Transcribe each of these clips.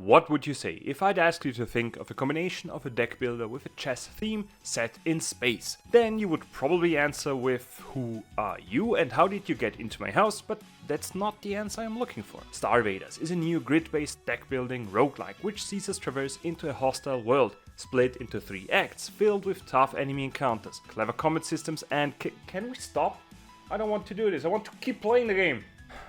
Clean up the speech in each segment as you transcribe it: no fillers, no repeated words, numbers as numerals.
What would you say if I'd ask you to think of a combination of a deck builder with a chess theme set in space? Then you would probably answer with who are you and how did you get into my house, but that's not the answer I'm looking for. Space Invaders is a new grid-based deck building roguelike which sees us traverse into a hostile world, split into 3 acts, filled with tough enemy encounters, clever combat systems and can we stop? I don't want to do this, I want to keep playing the game.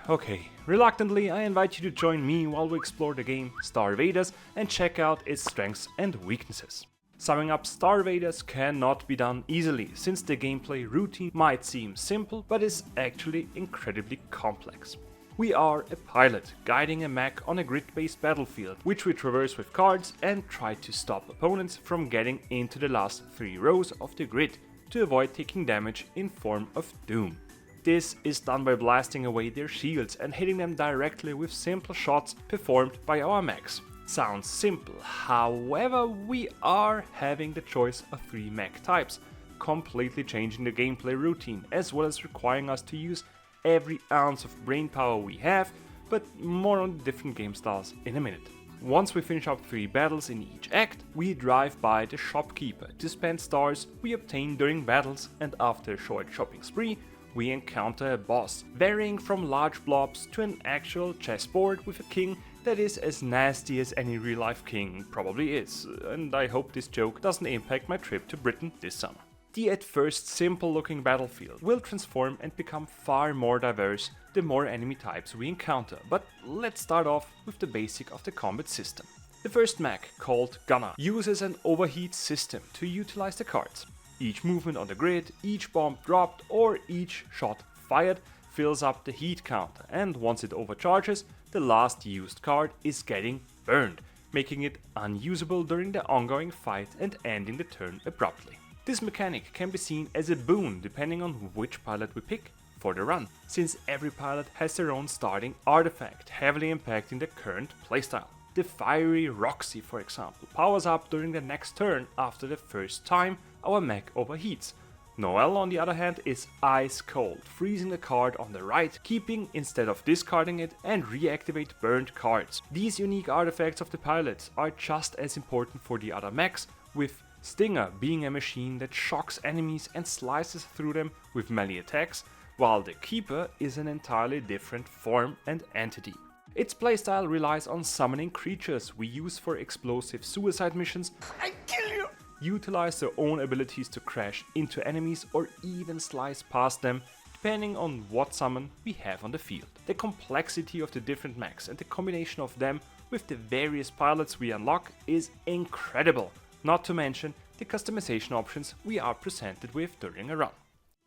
Okay, reluctantly I invite you to join me while we explore the game Space Invaders and check out its strengths and weaknesses. Summing up, Space Invaders cannot be done easily, since the gameplay routine might seem simple but is actually incredibly complex. We are a pilot guiding a mech on a grid-based battlefield, which we traverse with cards and try to stop opponents from getting into the last 3 rows of the grid to avoid taking damage in form of doom. This is done by blasting away their shields and hitting them directly with simple shots performed by our mechs. Sounds simple, however we are having the choice of 3 mech types, completely changing the gameplay routine as well as requiring us to use every ounce of brainpower we have, but more on the different game styles in a minute. Once we finish up 3 battles in each act, we drive by the shopkeeper to spend stars we obtain during battles, and after a short shopping spree, we encounter a boss, varying from large blobs to an actual chessboard with a king that is as nasty as any real-life king probably is, and I hope this joke doesn't impact my trip to Britain this summer. The at first simple-looking battlefield will transform and become far more diverse the more enemy types we encounter, but let's start off with the basic of the combat system. The first mech, called Gunner, uses an overheat system to utilize the cards. Each movement on the grid, each bomb dropped or each shot fired fills up the heat counter, and once it overcharges, the last used card is getting burned, making it unusable during the ongoing fight and ending the turn abruptly. This mechanic can be seen as a boon depending on which pilot we pick for the run, since every pilot has their own starting artifact, heavily impacting the current playstyle. The fiery Roxy, for example, powers up during the next turn after the first time our mech overheats. Noel, on the other hand, is ice cold, freezing the card on the right, keeping instead of discarding it, and reactivate burned cards. These unique artifacts of the pilots are just as important for the other mechs, with Stinger being a machine that shocks enemies and slices through them with melee attacks, while the Keeper is an entirely different form and entity. Its playstyle relies on summoning creatures we use for explosive suicide missions, I kill you, utilize their own abilities to crash into enemies or even slice past them, depending on what summon we have on the field. The complexity of the different mechs and the combination of them with the various pilots we unlock is incredible, not to mention the customization options we are presented with during a run.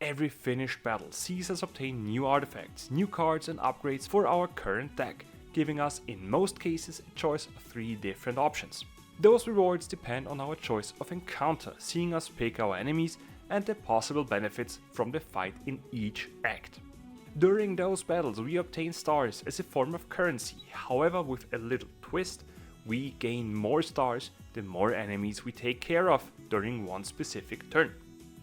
Every finished battle sees us obtain new artifacts, new cards and upgrades for our current deck, giving us in most cases a choice of 3 different options. Those rewards depend on our choice of encounter, seeing us pick our enemies and the possible benefits from the fight in each act. During those battles we obtain stars as a form of currency, however with a little twist, we gain more stars the more enemies we take care of during one specific turn.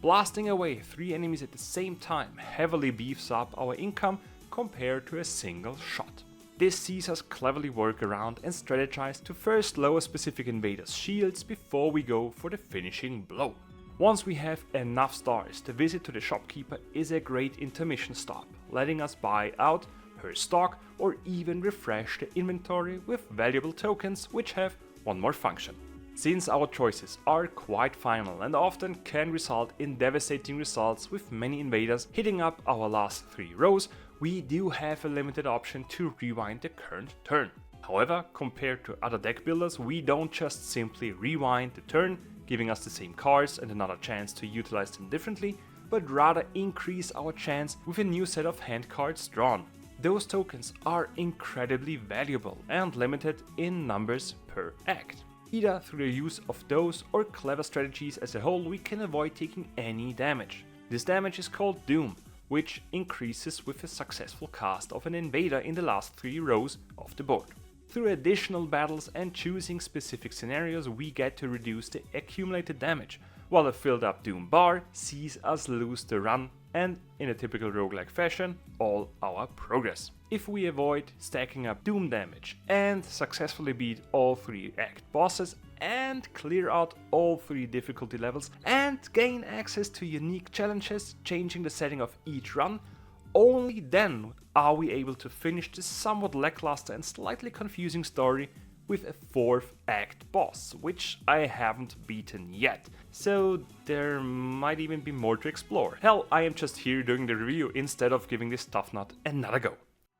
Blasting away 3 enemies at the same time heavily beefs up our income compared to a single shot. This sees us cleverly work around and strategize to first lower specific invaders' shields before we go for the finishing blow. Once we have enough stars, the visit to the shopkeeper is a great intermission stop, letting us buy out her stock or even refresh the inventory with valuable tokens which have one more function. Since our choices are quite final and often can result in devastating results with many invaders hitting up our last 3 rows, we do have a limited option to rewind the current turn. However, compared to other deck builders, we don't just simply rewind the turn, giving us the same cards and another chance to utilize them differently, but rather increase our chance with a new set of hand cards drawn. Those tokens are incredibly valuable and limited in numbers per act. Either through the use of those or clever strategies as a whole, we can avoid taking any damage. This damage is called Doom, which increases with a successful cast of an invader in the last 3 rows of the board. Through additional battles and choosing specific scenarios, we get to reduce the accumulated damage, while a filled up Doom bar sees us lose the run and, in a typical roguelike fashion, all our progress. If we avoid stacking up doom damage and successfully beat all 3 act bosses and clear out all 3 difficulty levels and gain access to unique challenges changing the setting of each run, only then are we able to finish this somewhat lackluster and slightly confusing story with a 4th act boss, which I haven't beaten yet, so there might even be more to explore. Hell, I am just here doing the review instead of giving this tough nut another go.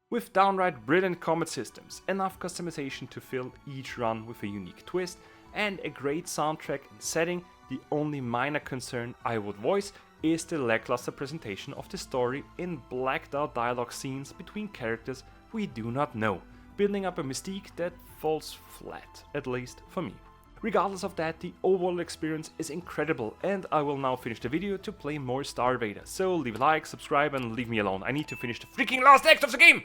With downright brilliant combat systems, enough customization to fill each run with a unique twist, and a great soundtrack and setting, the only minor concern I would voice is the lackluster presentation of the story in blacked out dialogue scenes between characters we do not know, building up a mystique that falls flat, at least for me. Regardless of that, the overall experience is incredible, and I will now finish the video to play more Star Vader, so leave a like, subscribe and leave me alone. I need to finish the freaking last act of the game!